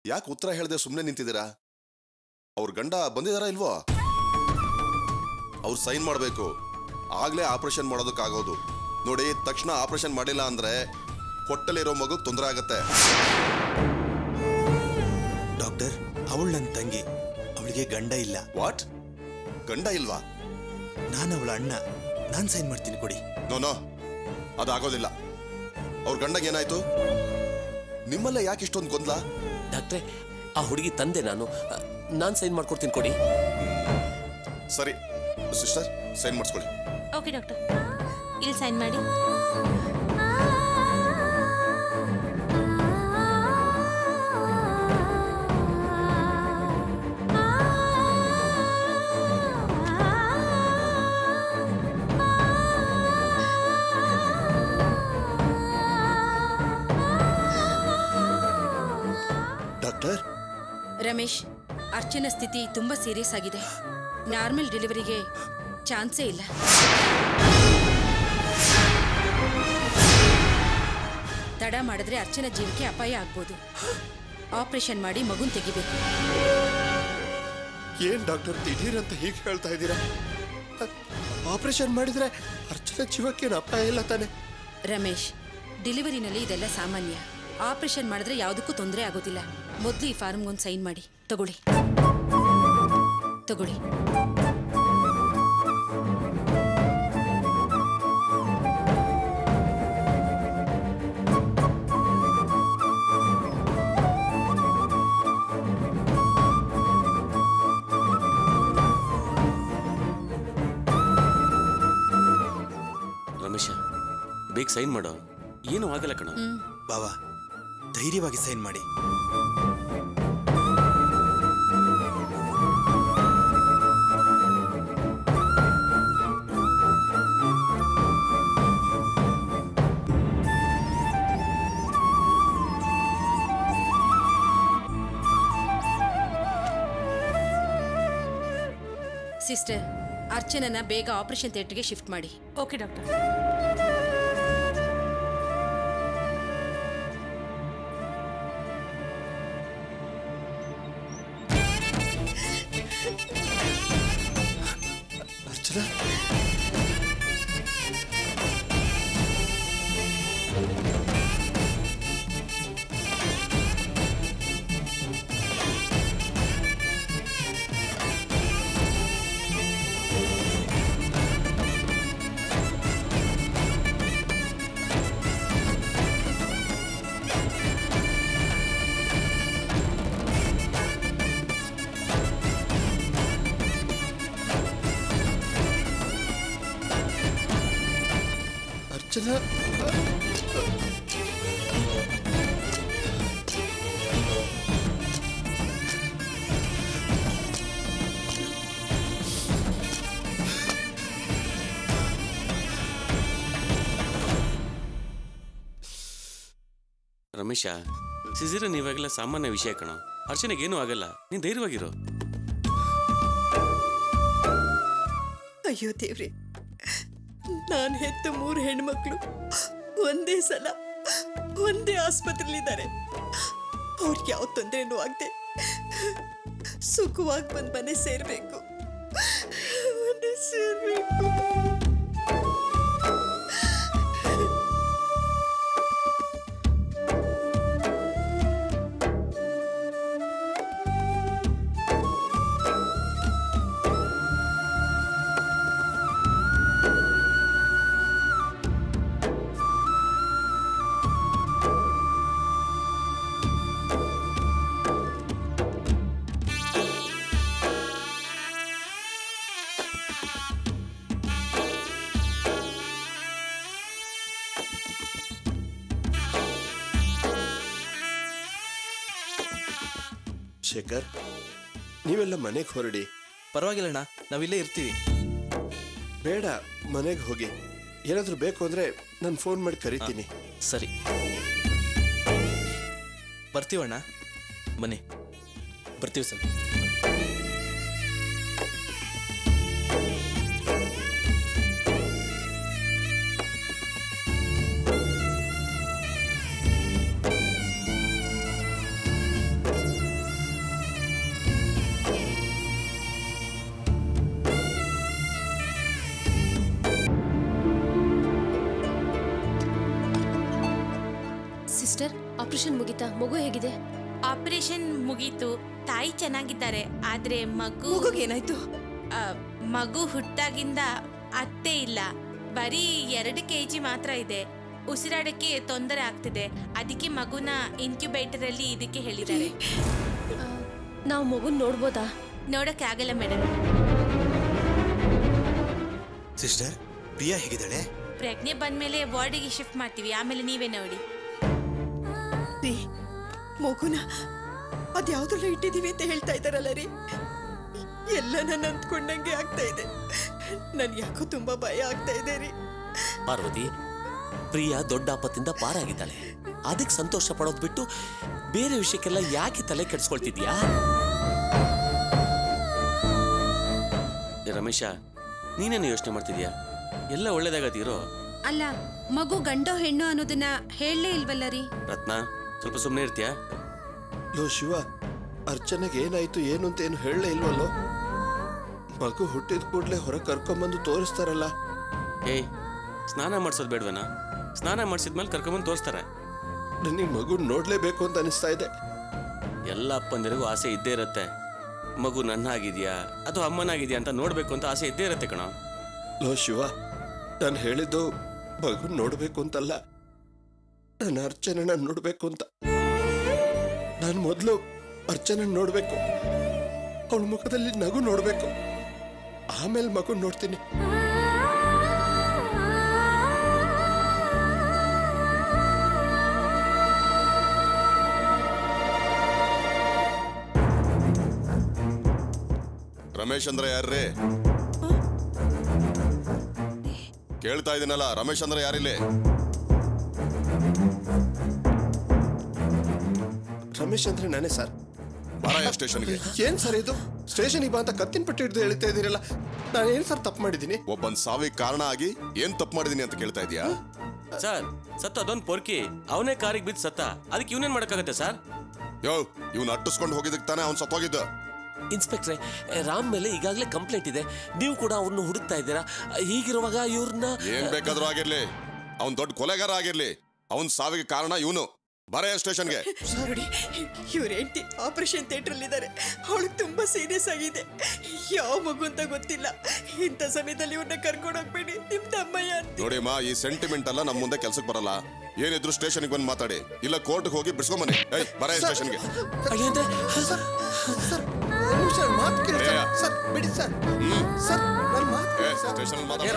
ಯಾಕೆ ಉತ್ತರ ಹೇಳದೆ ಸುಮ್ಮನೆ ನಿಂತಿದ್ದೀರಾ? ಅವ್ರ ಗಂಡ ಬಂದಿದಾರಾ ಇಲ್ವೋ? ಅವ್ರು ಸೈನ್ ಮಾಡಬೇಕು, ಆಗ್ಲೇ ಆಪರೇಷನ್ ಮಾಡೋದಕ್ಕಾಗೋದು. ನೋಡಿ, ತಕ್ಷಣ ಆಪರೇಷನ್ ಮಾಡಿಲ್ಲ ಅಂದ್ರೆ ಹೊಟ್ಟೆಲಿರೋ ಮಗು ತೊಂದರೆ ಆಗತ್ತೆ. ಡಾಕ್ಟರ್, ಅವಳು ನನ್ನ ತಂಗಿ, ಅವಳಿಗೆ ಗಂಡ ಇಲ್ಲ. ವಾಟ್? ಗಂಡ ಇಲ್ವಾ? ನಾನು ಅವಳ ಅಣ್ಣ, ನಾನು ಸೈನ್ ಮಾಡ್ತೀನಿ, ಕೊಡಿ. ನೋ, ಅದಾಗೋದಿಲ್ಲ. ಅವ್ರ ಗಂಡಗೆ ಏನಾಯ್ತು? ನಿಮ್ಮಲ್ಲೇ ಯಾಕೆ ಇಷ್ಟೊಂದು ಗೊಂದಲ? ಡಾಕ್ಟ್ರೆ, ಆ ಹುಡುಗಿ ತಂದೆ ನಾನು ಸೈನ್ ಮಾಡ್ಕೊಡ್ತೀನಿ, ಕೊಡಿ. ಸರಿ ಸಿಸ್ಟರ್, ಸೈನ್ ಮಾಡಿಸ್ಕೊಳ್ಳಿ. ಓಕೆ ಡಾಕ್ಟರ್, ಇಲ್ಲಿ ಸೈನ್ ಮಾಡಿ. ಡಾಕ್ಟರ್, ರಮೇಶ್, ಅರ್ಚನಾ ಸ್ಥಿತಿ ತುಂಬಾ ಸೀರಿಯಸ್ ಆಗಿದೆ. ನಾರ್ಮಲ್ ಡೆಲಿವರಿಗೆ ಚಾನ್ಸೇ ಇಲ್ಲ. ತಡ ಮಾಡಿದ್ರೆ ಅರ್ಚನಾ ಜೀವಕ್ಕೆ ಅಪಾಯ ಆಗ್ಬೋದು. ಆಪರೇಷನ್ ಮಾಡಿ ಮಗುನ್ ತೆಗಿಬೇಕು. ಏನ್ ಡಾಕ್ಟರ್ ದಿಢೀರ್ ಅಂತ ಹೀಗೆ ಹೇಳ್ತಾ ಇದ್ದೀರಾ? ಆಪರೇಷನ್ ಮಾಡಿದ್ರೆ ಅರ್ಚನಾ ಜೀವಕ್ಕೇನು ಅಪಾಯ ಇಲ್ಲ ತಾನೆ? ರಮೇಶ್, ಡೆಲಿವರಿನಲ್ಲಿ ಇದೆಲ್ಲ ಸಾಮಾನ್ಯ. ಆಪರೇಷನ್ ಮಾಡಿದ್ರೆ ಯಾವುದಕ್ಕೂ ತೊಂದರೆ ಆಗೋದಿಲ್ಲ. ಮೊದಲು ಈ ಫಾರ್ಮ್ಗೊಂದು ಸೈನ್ ಮಾಡಿ. ತಗೊಳ್ಳಿ. ರಮೇಶ, ಬೇಗ ಸೈನ್ ಮಾಡೋ. ಏನು ಆಗಲ್ಲ ಕಣ. ಬಾವಾ, ಧೈರ್ಯವಾಗಿ ಸೈನ್ ಮಾಡಿ. ಸಿಸ್ಟರ್, ಅರ್ಚನನ ಬೇಗ ಆಪರೇಷನ್ ಥಿಯೇಟರ್ಗೆ ಶಿಫ್ಟ್ ಮಾಡಿ. Okay doctor. Archana, Archana, Ramesh, caesarean ಇವಾಗೆಲ್ಲ ಸಾಮಾನ್ಯ ವಿಷಯ ಕಣ. ಅರ್ಚನೆಗೇನು ಆಗಲ್ಲ, ನೀನ್ ಧೈರ್ಯವಾಗಿರೋ. ಅಯ್ಯೋ ದೇವ್ರೆ, ನಾನು ಹೆತ್ತು 3 ಹೆಣ್ಮಕ್ಳು ಒಂದೇ ಸಲ ಒಂದೇ ಆಸ್ಪತ್ರೆಲಿದ್ದಾರೆ. ಅವ್ರಿಗೆ ಯಾವ ತೊಂದರೆನೂ ಆಗದೆ ಸುಖವಾಗಿ ಬಂದು ಮನೆ ಸೇರ್ಬೇಕು. ಶೇಖರ್, ನೀವೆಲ್ಲ ಮನೆಗೆ ಹೊರಡಿ. ಪರವಾಗಿಲ್ಲ ಅಣ್ಣ, ನಾವಿಲ್ಲೇ ಇರ್ತೀವಿ. ಬೇಡ, ಮನೆಗೆ ಹೋಗಿ. ಏನಾದರೂ ಬೇಕು ಅಂದರೆ ನಾನು ಫೋನ್ ಮಾಡಿ ಕರಿತೀನಿ. ಸರಿ, ಬರ್ತೀವಣ್ಣ. ಬನ್ನಿ, ಬರ್ತೀವಿ ಸರ್. ಸಿಸ್ಟರ್, ಆಪರೇಷನ್ ಮುಗಿತಾ? ಮಗು ಹೇಗಿದೆ? ಆಪರೇಷನ್ ಮುಗೀತು, ತಾಯಿ ಚೆನ್ನಾಗಿದ್ದಾರೆ. ಆದ್ರೆ ಮಗುಗೇನಾಯ್ತು? ಮಗು ಹುಟ್ಟಾಗಿಂದ ಅತ್ತೆ ಇಲ್ಲ, ಬರೀ 2 kg ಮಾತ್ರ ಇದೆ. ಉಸಿರಾಡಕ್ಕೆ ತೊಂದರೆ ಆಗ್ತಿದೆ. ಅದಕ್ಕೆ ಮಗುನ ಇನ್ಕ್ಯುಬೇಟರ್ ಅಲ್ಲಿ ಇದಕ್ಕೆ ಹೇಳಿದ್ದಾರೆ. ನಾವು ಮಗುನ್ ನೋಡ್ಬೋದಾ? ನೋಡಕ್ಕೆ ಆಗಲ್ಲ ಮೇಡಮ್. ಸಿಸ್ಟರ್, ಪ್ರಿಯಾ ಹೇಗಿದ್ದಾಳೆ? ಪ್ರಜ್ಞೆ ಬಂದ್ಮೇಲೆ ವಾರ್ಡಿಗೆ ಶಿಫ್ಟ್ ಮಾಡ್ತೀವಿ, ಆಮೇಲೆ ನೀವೇ ನೋಡಿ. ಮಗುನ ಅದ್ಯಾವ್ದ್ರಲ್ಲ ಇಟ್ಟಿದೀವಿ ಅಂತ ಹೇಳ್ತಾ ಇದ್ದಾರಲ್ಲ ರೀ. ಎಲ್ಲ ನಾನು ಅಂದ್ಕೊಂಡಂಗೆ ಆಗ್ತಾ ಇದೆ. ನನ್ ಯಾಕೋ ತುಂಬಾ ಭಯ ಆಗ್ತಾ ಇದೆ ರೀ. ಪಾರ್ವತಿ, ಪ್ರಿಯಾ ದೊಡ್ಡ ಆಪತ್ತಿಂದ ಪಾರಾಗಿದ್ದಾಳೆ. ಅದಕ್ಕೆ ಸಂತೋಷ ಪಡೋದು ಬಿಟ್ಟು ಬೇರೆ ವಿಷಯಕ್ಕೆಲ್ಲ ಯಾಕೆ ತಲೆ ಕೆಡಿಸ್ಕೊಳ್ತಿದ್ಯಾ? ರಮೇಶ, ನೀನೇನು ಯೋಚನೆ ಮಾಡ್ತಿದ್ಯಾ? ಎಲ್ಲ ಒಳ್ಳೇದಾಗತ್ತೀರೋ? ಅಲ್ಲ, ಮಗು ಗಂಡೋ ಹೆಣ್ಣು ಅನ್ನೋದನ್ನ ಹೇಳಲೇ ಇಲ್ವಲ್ಲ ರೀ. ರತ್ನ, ಸ್ವಲ್ಪ ಸುಮ್ಮನೆ ಇರ್ತೀಯಾ? ಲೋ ಶಿವ, ಅರ್ಚನೆಗೆ ಏನಾಯ್ತು ಏನು ಅಂತ ಏನು ಹೇಳಲೇ ಇಲ್ವಲ್ಲೋ? ಮಗು ಹುಟ್ಟಿದ ಕೂಡಲೇ ಹೊರಗೆ ಕರ್ಕೊಂಬಂದು ತೋರಿಸ್ತಾರಲ್ಲ. ಏಯ್, ಸ್ನಾನ ಮಾಡಿಸೋದು ಬೇಡವೇನ? ಸ್ನಾನ ಮಾಡಿಸಿದ್ಮೇಲೆ ಕರ್ಕೊಂಬಂದು ತೋರಿಸ್ತಾರೆ. ನನಗೆ ಮಗು ನೋಡ್ಲೇಬೇಕು ಅಂತ ಅನಿಸ್ತಾ ಇದೆ. ಎಲ್ಲ ಅಪ್ಪಂದಿರಿಗೂ ಆಸೆ ಇದ್ದೇ ಇರುತ್ತೆ. ಮಗು ನನ್ನ ಆಗಿದ್ಯಾ ಅಥವಾ ಅಮ್ಮನಾಗಿದ್ಯಾ ಅಂತ ನೋಡ್ಬೇಕು ಅಂತ ಆಸೆ ಇದ್ದೇ ಇರುತ್ತೆ ಕಣ. ಲೋ ಶಿವ, ನಾನು ಹೇಳಿದ್ದು ಮಗು ನೋಡ್ಬೇಕು ಅಂತಲ್ಲ, ನಾನು ಅರ್ಚನೆನ ನೋಡ್ಬೇಕು ಅಂತ. ನಾನು ಮೊದಲು ಅರ್ಚನೆ ನೋಡ್ಬೇಕು, ಅವಳ ಮುಖದಲ್ಲಿ ನಗು ನೋಡ್ಬೇಕು, ಆಮೇಲೆ ಮಗು ನೋಡ್ತೀನಿ. ರಮೇಶ್ ಅಂದ್ರೆ ಯಾರ್ರೀ? ಕೇಳ್ತಾ ಇದೀನಲ್ಲ, ರಮೇಶ್ ಅಂದ್ರೆ ಯಾರಿಲ್ಲಿ? ರಮೇಶ್ ಅಂದ್ರೆ ನಾನೇ ಸರ್. ಬಾರಯ್ಯ ಸ್ಟೇಷನ್ಗೆ. ಏನ್ ಸರ್ ಇದು? ಸ್ಟೇಷನ್ಗೆ ಬಾ ಅಂತ ಕತ್ತಿನ ಪಟ್ಟಿ ಹಿಡಿದು ಹೇಳ್ತಾ ಇದೀರಲ್ಲ, ನಾನು ಏನ್ ಸರ್ ತಪ್ಪು ಮಾಡಿದ್ದೀನಿ? ಒಬ್ಬನ್ ಸಾವಿಗೆ ಕಾರಣ ಆಗಿ ಏನ್ ತಪ್ಪು ಮಾಡಿದೀನಿ ಅಂತ ಕೇಳ್ತಾ ಇದೀಯಾ? ಸರ್, ಸತ್ತ ಅದೊಂದು ಪೊರ್ಕಿ, ಅವನೇ ಕಾರಿಗೆ ಬಿದ್ದು ಸತ್ತ. ಅದಕ್ಕೆ ಇವನೇನ್ ಮಾಡಕ್ಕಾಗತ್ತೆ ಸರ್? ಯೋ, ಇವ್ನ ಅಟ್ಟಿಸ್ಕೊಂಡು ಹೋಗಿದ್ದಕ್ಕೆ ತಾನೇ ಅವ್ನು ಸತ್ತೋಗಿದ್ದ. ಇನ್ಸ್ಪೆಕ್ಟ್ರೆ, ರಾಮ್ ಮೇಲೆ ಈಗಾಗಲೇ ಕಂಪ್ಲೇಂಟ್ ಇದೆ. ನೀವು ಕೂಡ ಅವ್ರನ್ನ ಹುಡುಕ್ತಾ ಇದ್ದೀರಾ. ಹೀಗಿರುವಾಗ ಇವ್ರನ್ನ ಏನ್ ಬೇಕಾದ್ರೂ ಆಗಿರ್ಲಿ, ಅವ್ನ್ ದೊಡ್ಡ ಕೊಲೆಗಾರ ಆಗಿರ್ಲಿ, ಅವನ್ ಸಾವಿಗೆ ಕಾರಣ ಇವನು. ಬರಯ್ಯ ಸ್ಟೇಷನ್ಗೆ. ನೋಡಿ, ಇವ್ರ ಹೆಂಡತಿ ಆಪರೇಷನ್ ಥಿಯೇಟರ್ ಇದ್ದಾರೆ. ಅವಳಿಗೆ ತುಂಬಾ ಸೀರಿಯಸ್ ಆಗಿದೆ. ಯಾವ ಮಗು ಅಂತ ಗೊತ್ತಿಲ್ಲ. ಇಂಥ ಸಮಯದಲ್ಲಿ ಇವ್ರನ್ನ ಕರ್ಕೊಂಡು ಹೋಗ್ಬೇಡಿ, ನಿಮ್ ತಮ್ಮಯ್ಯ ಅಂತ. ನೋಡಿಮ್ಮ, ಈ ಸೆಂಟಿಮೆಂಟ್ ಎಲ್ಲ ನಮ್ ಮುಂದೆ ಕೆಲ್ಸಕ್ಕೆ ಬರಲ್ಲ. ಏನಿದ್ರು ಸ್ಟೇಷನ್ಗೆ ಬಂದು ಮಾತಾಡಿ, ಇಲ್ಲ ಕೋರ್ಟ್ಗೆ ಹೋಗಿ ಬಿಡ್ಸ್ಕೊಂಬನ್ನಿ. ಬರಯ್ಯ ಸ್ಟೇಷನ್ಗೆ.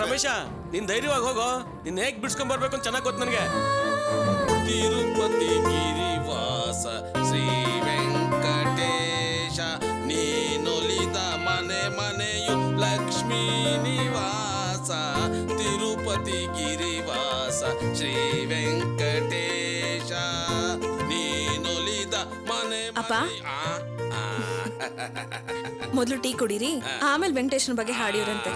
ರಮೇಶ, ನೀನ್ ಧೈರ್ಯವಾಗಿ ಹೋಗೋ. ನಿನ್ ಹೇಗ್ ಬಿಡ್ಸ್ಕೊಂಡ್ ಬರ್ಬೇಕು ಅಂತ ಚೆನ್ನಾಗ್ ಗೊತ್ತು ನನಗೆ. ತಿರುಪತಿ ಗಿರಿವಾಸ ಶ್ರೀ ವೆಂಕಟೇಶ, ನೀನೊಲಿದ ಮನೆ ಮನೆಯು ಲಕ್ಷ್ಮೀ ನಿವಾಸ. ತಿರುಪತಿ ಗಿರಿವಾಸ ಶ್ರೀ ವೆಂಕಟೇಶ, ನೀನೊಲಿದ ಮನೆ ಮೊದಲು ಟೀ ಕುಡೀರಿ, ಆಮೇಲೆ ವೆಂಕಟೇಶನ್ ಬಗ್ಗೆ ಹಾಡಿವ್ರಂತೆ.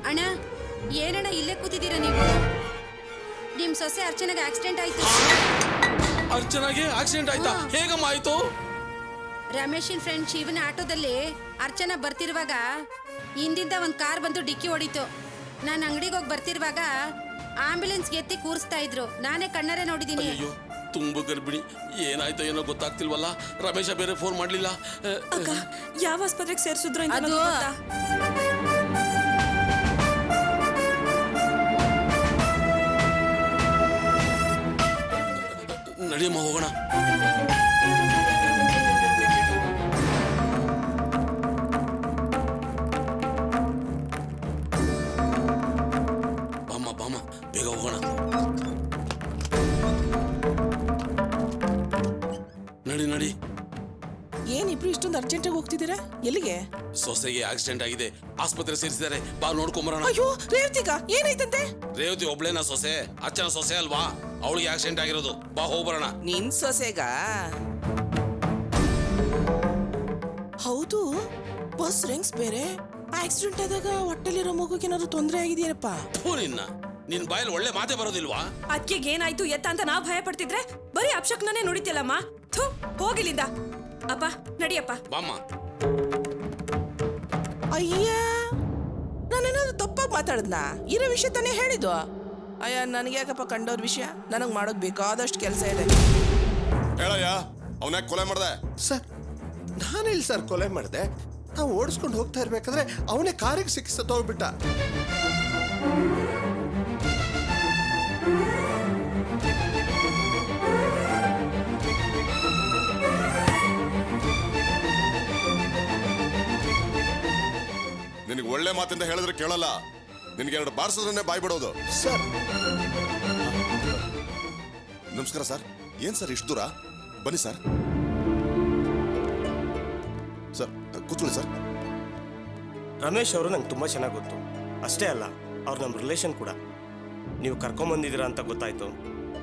ಅಣ್ಣ, ಏನಣ್ಣ ಇಲ್ಲೇ ಕೂತಿದ್ದೀರಾ ನೀವು? ನಿಮ್ ಸೊಸೆ ಅರ್ಚನೆಗೆ ಆಕ್ಸಿಡೆಂಟ್ ಆಯ್ತು. ಅರ್ಚನಾಗೆ ಆಕ್ಸಿಡೆಂಟ್ ಆಯ್ತಾ? ಹೇಗಮ್ಮ ಆಯ್ತು? ರಮೇಶನ್ ಫ್ರೆಂಡ್ ಶಿವನ ಆಟೋದಲ್ಲಿ ಅರ್ಚನಾ ಬರ್ತಿರುವಾಗ ಹಿಂದಿಂದ ಒಂದ್ ಕಾರ್ ಬಂದು ಡಿಕ್ಕಿ ಹೊಡಿತು. ನಾನು ಅಂಗಡಿಗೆ ಹೋಗಿ ಬರ್ತಿರುವಾಗ ಆಂಬ್ಯುಲೆನ್ಸ್ ಎತ್ತಿ ಕೂರಿಸ್ತಾ ಇದ್ರು. ನಾನೇ ಕಣ್ಣಾರೆ ನೋಡಿದೀನಿ. ಅಯ್ಯೋ, ತುಂಬ ಗರ್ಭಿಣಿ. ಏನಾಯ್ತೋ ಏನೋ ಗೊತ್ತಾಗ್ತಿಲ್ವಲ್ಲ. ರಮೇಶ ಬೇರೆ ಫೋನ್ ಮಾಡ್ಲಿಲ್ಲ. ಅಕ್ಕ, ಯಾವ ಆಸ್ಪತ್ರೆಗೆ ಸೇರಿಸಿದ್ರು ಅಂತ ಅದು ನಡಿಯಮ್ಮ, ಹೋಗೋಣ. ಬಾಮ್ಮ ಬಾಮ್ಮ, ಬೇಗ ಹೋಗೋಣ. ನಡಿ ನಡಿ. ಏನಿಬ್ರು ಇಷ್ಟೊಂದು ಅರ್ಜೆಂಟಾಗಿ ಹೋಗ್ತಿದ್ದೀರಾ? ಎಲ್ಲಿಗೆ? ಸೊಸೆಗೆ ಆಕ್ಸಿಡೆಂಟ್ ಆಗಿದೆ, ಆಸ್ಪತ್ರೆ ಸೇರಿಸಿದ್ದಾರೆ. ಬಾ ನೋಡ್ಕೊಂಬರೋಣ. ಅಯ್ಯೋ, ರೇವತಿಗ ಏನಾಯ್ತಂತೆ? ರೇವತಿ ಒಬ್ಳೇನ ಸೊಸೆ? ಅಚ್ಚನ ಸೊಸೆ ಅಲ್ವಾ? ಅವಳಿಗೆ ಆಕ್ಸಿಡೆಂಟ್ ಆಗಿರೋದು. ಬಾ ಹೋಗ್ಬರೋಣ. ನಿನ್ ಸೊಸೆಗ? ಹೌದು, ಬಸ್ ರಿಂಗ್ಸ್ ಬೇರೆ. ಆಕ್ಸಿಡೆಂಟ್ ಆದಾಗ ಹೊಟ್ಟೆಲಿರೋ ಮಗುಗೇನಾದ್ರು ತೊಂದರೆ ಆಗಿದೆಯಪ್ಪ? ನಿನ್ ಬಾಯಲ್ಲಿ ಒಳ್ಳೆ ಮಾತೆ ಬರೋದಿಲ್ವಾ? ಅದಕ್ಕೆ ಏನಾಯ್ತು ಎತ್ತ ಅಂತ ನಾವ್ ಭಯ ಪಡ್ತಿದ್ರೆ ಬರೀ ಅಪ್ಶಕ್ನೇ ನೋಡಿದ್ಯಲ್ಲಮ್ಮ. ಹೋಗಿಲ್ಲಿಂದ. ಅಪ್ಪ ನಡಿಯಪ್ಪ. ಬಾಮ್ಮ. ಅಯ್ಯ ನಾನೇನಾದ್ರು ತಪ್ಪಾಗಿ ಮಾತಾಡಿದ್ನಾ? ಇರೋ ವಿಷಯ ತಾನೇ ಹೇಳಿದ್ದು. ಅಯ್ಯ ನನಗೆ ಯಾಕಪ್ಪ ಕಂಡವ್ರ ವಿಷಯ? ನನಗೆ ಮಾಡೋಕ್ ಬೇಕಾದಷ್ಟು ಕೆಲಸ ಇದೆ. ಹೇಳಯ್ಯ, ಅವನ್ಯಾಕ ಕೊಲೆ ಮಾಡ್ದೆ? ಸರ್ ನಾನಿಲ್ಲ ಸರ್ ಕೊಲೆ ಮಾಡಿದೆ. ನಾವು ಓಡಿಸ್ಕೊಂಡು ಹೋಗ್ತಾ ಇರ್ಬೇಕಾದ್ರೆ ಅವನೇ ಕಾರಿಗೆ ಸಿಕ್ಕಿ ಸತ್ತೋಗ್ಬಿಟ್ಟ. ನಿನಗೆ ಒಳ್ಳೆ ಮಾತಿಂದ ಹೇಳಿದ್ರೆ ಕೇಳಲ್ಲ. ನಿನಗೆ 2 ಬಾರಿಸಿದ್ರೆ ಬಾಯ್ ಬಿಡೋದು. ಸರ್ ನಮಸ್ಕಾರ ಸರ್. ಏನ್ ಸರ್ ಇಷ್ಟು ದೂರ? ಬನ್ನಿ ಸರ್. ಸರ್ ಕೂತ್ಕೊಳ್ಳಿ ಸರ್. ರಮೇಶ್ ಅವರು ನಂಗೆ ತುಂಬ ಚೆನ್ನಾಗಿ ಗೊತ್ತು. ಅಷ್ಟೇ ಅಲ್ಲ, ಅವ್ರು ನಮ್ಮ ರಿಲೇಷನ್ ಕೂಡ. ನೀವು ಕರ್ಕೊಂಬಂದಿದ್ದೀರಾ ಅಂತ ಗೊತ್ತಾಯ್ತು,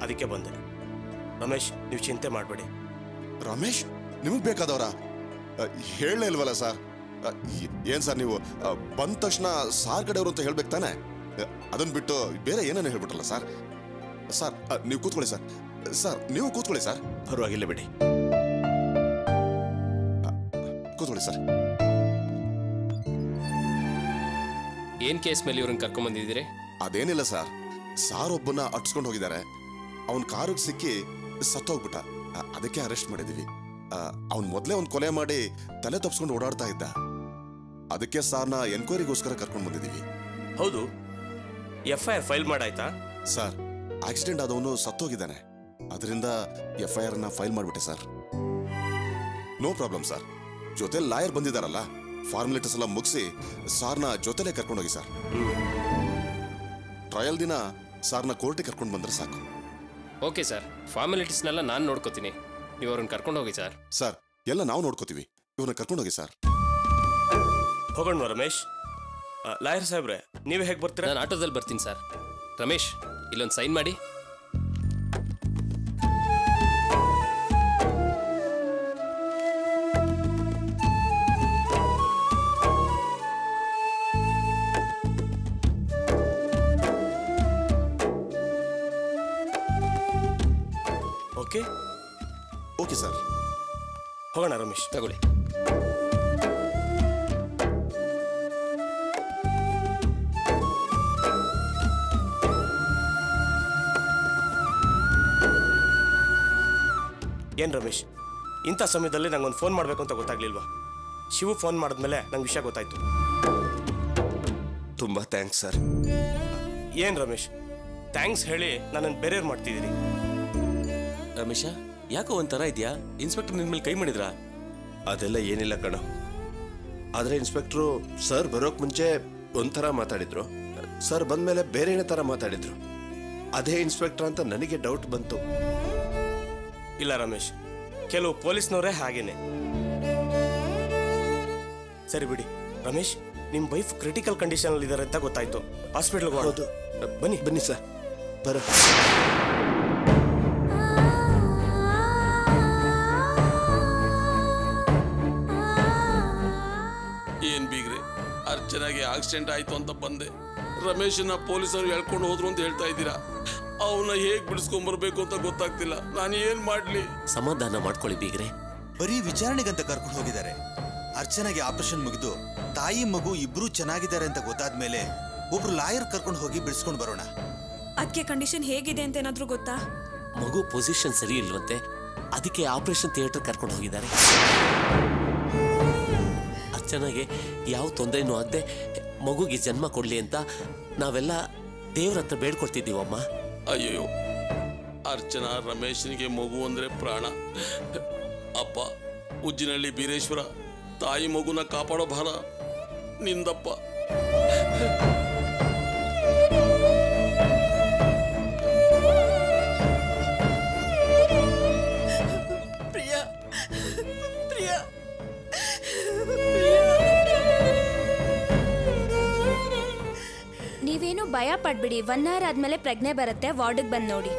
ಅದಕ್ಕೆ ಬಂದೆ. ರಮೇಶ್, ನೀವು ಚಿಂತೆ ಮಾಡಬೇಡಿ. ರಮೇಶ್ ನಿಮಗೆ ಬೇಕಾದವರ? ಹೇಳಲೇ ಇಲ್ವಲ್ಲ ಸರ್. ಏನ್ ಸರ್ ನೀವು ಬಂದ ತಕ್ಷಣ ಸಾರ್ ಕಡೆಯವರು ಅಂತ ಹೇಳ್ಬೇಕು ತಾನೆ? ಅದನ್ನ ಬಿಟ್ಟು ಬೇರೆ ಏನೇನು ಹೇಳ್ಬಿಟ್ರಲ್ಲ ಸರ್. ಸರ್ ನೀವು ಕೂತ್ಕೊಳ್ಳಿ ಸರ್. ಸರ್ ನೀವು ಕೂತ್ಕೊಳ್ಳಿ ಸರ್. ಪರವಾಗಿಲ್ಲ ಬಿಡಿ, ಕೂತ್ಕೊಳ್ಳಿ ಸರ್. ಏನ್ ಕೇಸ್ ಮೇಲೆ ಇವ್ರನ್ನ ಕರ್ಕೊಂಡ್ ಬಂದಿದ್ದೀರಿ? ಅದೇನಿಲ್ಲ ಸರ್, ಸಾರ್ ಒಬ್ಬನ ಅಟ್ಸ್ಕೊಂಡು ಹೋಗಿದ್ದಾರೆ. ಅವನ್ ಕಾರಿಗೆ ಸಿಕ್ಕಿ ಸತ್ತೋಗ್ಬಿಟ್ಟ. ಅದಕ್ಕೆ ಅರೆಸ್ಟ್ ಮಾಡಿದೀವಿ. ಅವನ್ ಮೊದಲೇ ಒಂದು ಕೊಲೆ ಮಾಡಿ ತಲೆ ತಪ್ಸ್ಕೊಂಡು ಓಡಾಡ್ತಾ ಇದ್ದ. ಅದಕ್ಕೆ ಸಾರ್ನ ಎನ್ಕ್ವೈರಿಗೋಸ್ಕರ ಕರ್ಕೊಂಡು ಬಂದಿದ್ದೀವಿ. ಹೌದು, FIR ಫೈಲ್ ಮಾಡಾಯ್ತಾ? ಸರ್ ಆಕ್ಸಿಡೆಂಟ್ ಆದವನು ಸತ್ತೋಗಿದ್ದಾನೆ. ಅದರಿಂದ FIR ಫೈಲ್ ಮಾಡಿಬಿಟ್ಟೆ ಸರ್. No problem sir. ಜೊತೆ ಲಾಯರ್ ಬಂದಿದ್ದಾರಲ್ಲ, ಫಾರ್ಮಾಲಿಟೀಸ್ ಎಲ್ಲ ಮುಗಿಸಿ ಸಾರ್ನ ಜೊತೆಲೇ ಕರ್ಕೊಂಡೋಗಿ ಸರ್. ಟ್ರಯಲ್ ದಿನ ಸಾರ್ನ ಕೋರ್ಟಿಗೆ ಕರ್ಕೊಂಡು ಬಂದ್ರೆ ಸಾಕು. ಓಕೆ ಸರ್, ಫಾರ್ಮಾಲಿಟೀಸ್ನೆಲ್ಲ ನಾನು ನೋಡ್ಕೋತೀನಿ. ನೀವು ಅವ್ರನ್ನ ಕರ್ಕೊಂಡು ಹೋಗಿ ಸರ್. ಸರ್ ಎಲ್ಲ ನಾವು ನೋಡ್ಕೋತೀವಿ, ಇವ್ರನ್ನ ಕರ್ಕೊಂಡೋಗಿ ಸರ್. ಹೋಗೋಣ ರಮೇಶ್. ಲಾಯರ್ ಸಾಹೇಬ್ರೆ, ನೀವೇ ಹೇಗೆ ಬರ್ತೀರಾ? ನಾನು ಆಟೋದಲ್ಲಿ ಬರ್ತೀನಿ ಸರ್. ರಮೇಶ್, ಇಲ್ಲೊಂದು ಸೈನ್ ಮಾಡಿ. ಓಕೆ ಓಕೆ ಸರ್, ಹೋಗೋಣ ರಮೇಶ್. ತಗೊಳ್ಳಿ. ಏನ್ ರಮೇಶ್, ಇಂಥ ಸಮಯದಲ್ಲಿ ನಂಗೊಂದು ಫೋನ್ ಮಾಡಬೇಕು ಅಂತ ಗೊತ್ತಾಗ್ಲಿಲ್ವಾ? ಶಿವು ಫೋನ್ ಮಾಡಿದ್ಮೇಲೆ ನಂಗೆ ವಿಷಯ ಗೊತ್ತಾಯ್ತು. ತುಂಬಾ ಥ್ಯಾಂಕ್ಸ್ ಸರ್. ಏನ್ ರಮೇಶ್, ಥ್ಯಾಂಕ್ಸ್ ಹೇಳಿ ನನ್ನನ್ನು ಬೇರೆಯವ್ರು ಮಾಡ್ತಿದ್ದೀರಿ. ರಮೇಶ, ಯಾಕೋ ಒಂಥರ ಇದೆಯಾ? ಇನ್ಸ್ಪೆಕ್ಟರ್ ನಿನ್ ಮೇಲೆ ಕೈ ಮಾಡಿದ್ರಾ? ಅದೆಲ್ಲ ಏನಿಲ್ಲ ಕಣ. ಆದ್ರೆ ಇನ್ಸ್ಪೆಕ್ಟ್ರು ಸರ್ ಬರೋಕ್ ಮುಂಚೆ ಒಂಥರ ಮಾತಾಡಿದ್ರು, ಸರ್ ಬಂದ್ಮೇಲೆ ಬೇರೆನೇ ತರ ಮಾತಾಡಿದ್ರು. ಅದೇ ಇನ್ಸ್ಪೆಕ್ಟರ್ ಅಂತ ನನಗೆ ಡೌಟ್ ಬಂತು. ಇಲ್ಲ ರಮೇಶ್, ಕೆಲವು ಪೊಲೀಸ್ನವರೇ ಹಾಗೇನೆ. ಸರಿ ಬಿಡಿ ರಮೇಶ್, ನಿಮ್ಮ ವೈಫ್ ಕ್ರಿಟಿಕಲ್ ಕಂಡೀಷನ್ ಅಲ್ಲಿ ಇದ್ದಾರೆ ಅಂತ ಗೊತ್ತಾಯ್ತು. ಹಾಸ್ಪಿಟಲ್ಗೆ ಹೌದು, ಬನ್ನಿ. ಬನ್ನಿ ಸರ್, ಬರ. ಏನ್ ಬೀಗ್ರೆ, ಅರ್ಚನಾಗೆ ಆಕ್ಸಿಡೆಂಟ್ ಆಯ್ತು ಅಂತ ಬಂದೆ. ರಮೇಶನ್ನ ಪೊಲೀಸರು ಹೇಳ್ಕೊಂಡು ಹೋದ್ರು ಅಂತ ಹೇಳ್ತಾ ಇದ್ದೀರಾ. ಅವನ್ನ ಹೇಗ್ ಬಿಡಿಸ್ಕೊಂಡ್ಬರ್ಬೇಕು ಅಂತ ಗೊತ್ತಾಗ್ತಿಲ್ಲ. ನಾನು ಏನ್ ಮಾಡ್ಲಿ? ಸಮಾಧಾನ ಮಾಡ್ಕೊಳ್ಳಿ ಬೀಗ್ರೆ. ಬರೀ ವಿಚಾರಣೆಗಂತ ಕರ್ಕೊಂಡು ಹೋಗಿದ್ದಾರೆ. ಅರ್ಚನಾಗೆ ಆಪರೇಷನ್ ಮುಗಿದು ತಾಯಿ ಮಗು ಇಬ್ರು ಚೆನ್ನಾಗಿದ್ದಾರೆ ಅಂತ ಗೊತ್ತಾದ್ಮೇಲೆ ಒಬ್ರು ಲಾಯರ್ ಕರ್ಕೊಂಡು ಹೋಗಿ ಬಿಡಿಸ್ಕೊಂಡು ಬರೋಣ. ಅದಕ್ಕೆ ಕಂಡೀಷನ್ ಹೇಗಿದೆ ಅಂತ ಏನಾದ್ರೂ ಗೊತ್ತಾ? ಮಗು ಪೊಸಿಷನ್ ಸರಿ ಇಲ್ವಂತೆ, ಅದಕ್ಕೆ ಆಪರೇಷನ್ ಥಿಯೇಟರ್ ಕರ್ಕೊಂಡು ಹೋಗಿದ್ದಾರೆ. ಅರ್ಚನಾಗೆ ಯಾವ ತೊಂದರೆನೂ ಆಗದೆ ಮಗುಗೆ ಜನ್ಮ ಕೊಡ್ಲಿ ಅಂತ ನಾವೆಲ್ಲ ದೇವ್ರ ಹತ್ರ ಬೇಡ್ಕೊಳ್ತಿದ್ದೀವಮ್ಮ. ಅಯ್ಯೋ, ಅರ್ಚನಾ ರಮೇಶನಿಗೆ ಮಗು ಅಂದ್ರೆ ಪ್ರಾಣ. ಅಪ್ಪ ಉಜ್ಜಿನಹಳ್ಳಿ ಬೀರೇಶ್ವರ, ತಾಯಿ ಮಗುನ ಕಾಪಾಡೋ ಭಾರ ನಿಂದಪ್ಪ. ಪ್ರಿಯಾ, ಪ್ರಿಯಾ, ನೀವೇನು ಭಯ ಪಡ್ಬಿಡಿ. 1 hour ಆದ್ಮೇಲೆ ಪ್ರಜ್ಞೆ ಬರುತ್ತೆ. ವಾರ್ಡಿಗೆ ಬಂದು ನೋಡಿ.